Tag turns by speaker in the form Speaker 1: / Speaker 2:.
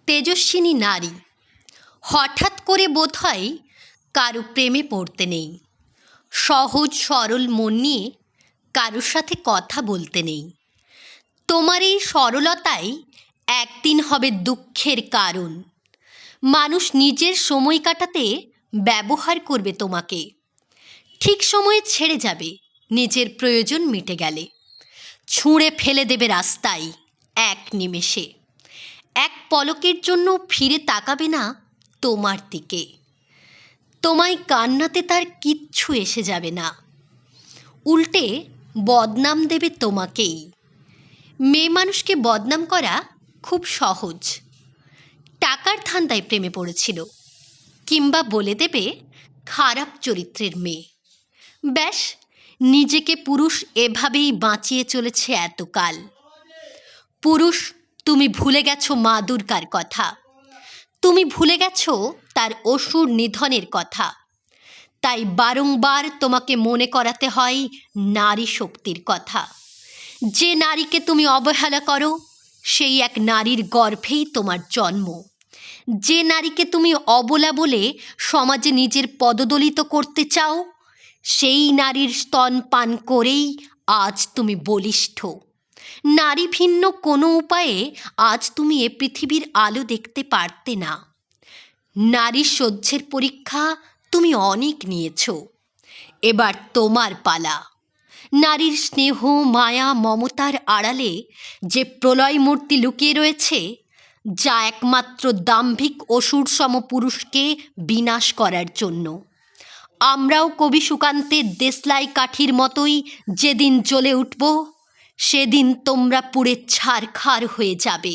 Speaker 1: তেজস্বিনী নারী। হঠাৎ করে বোধহয় কারো প্রেমে পড়তে নেই, সহজ সরল মন নিয়ে কারোর সাথে কথা বলতে নেই। তোমার এই সরলতাই একদিন হবে দুঃখের কারণ। মানুষ নিজের সময় কাটাতে ব্যবহার করবে তোমাকে, ঠিক সময়ে ছেড়ে যাবে নিজের প্রয়োজন মিটে গেলে। ছুঁড়ে ফেলে দেবে রাস্তায় এক নিমেষে, এক পলকের জন্য ফিরে তাকাবে না তোমার দিকে। তোমায় কান্নাতে তার কিচ্ছু এসে যাবে না, উল্টে বদনাম দেবে তোমাকেই। মেয়ে মানুষকে বদনাম করা খুব সহজ। টাকার ধান্দায় প্রেমে পড়েছিল, কিংবা বলে দেবে খারাপ চরিত্রের মেয়ে। ব্যাস, নিজেকে পুরুষ এভাবেই বাঁচিয়ে চলেছে এতকাল। পুরুষ, তুমি ভুলে গেছো মা দুর্গার কথা, তুমি ভুলে গেছো তার অসুর নিধনের কথা। তাই বারংবার তোমাকে মনে করাতে হয় নারী শক্তির কথা। যে নারীকে তুমি অবহেলা করো, সেই এক নারীর গর্ভেই তোমার জন্ম। যে নারীকে তুমি অবলা বলে সমাজে নিজের পদদলিত করতে চাও, সেই নারীর স্তন পান করেই আজ তুমি বলিষ্ঠ। নারী ভিন্ন কোনো উপায়ে আজ তুমি এ পৃথিবীর আলো দেখতে পারতে না। নারীর সহ্যের পরীক্ষা তুমি অনেক নিয়েছ, এবার তোমার পালা। নারীর স্নেহ, মায়া, মমতার আড়ালে যে প্রলয় মূর্তি লুকিয়ে রয়েছে, যা একমাত্র দাম্ভিক অসুর সম পুরুষকে বিনাশ করার জন্য। আমরাও কবি সুকান্তের দেশলাই কাঠির মতোই যেদিন জ্বলে উঠব, সেদিন তোমরা পুড়ে ছারখার হয়ে যাবে।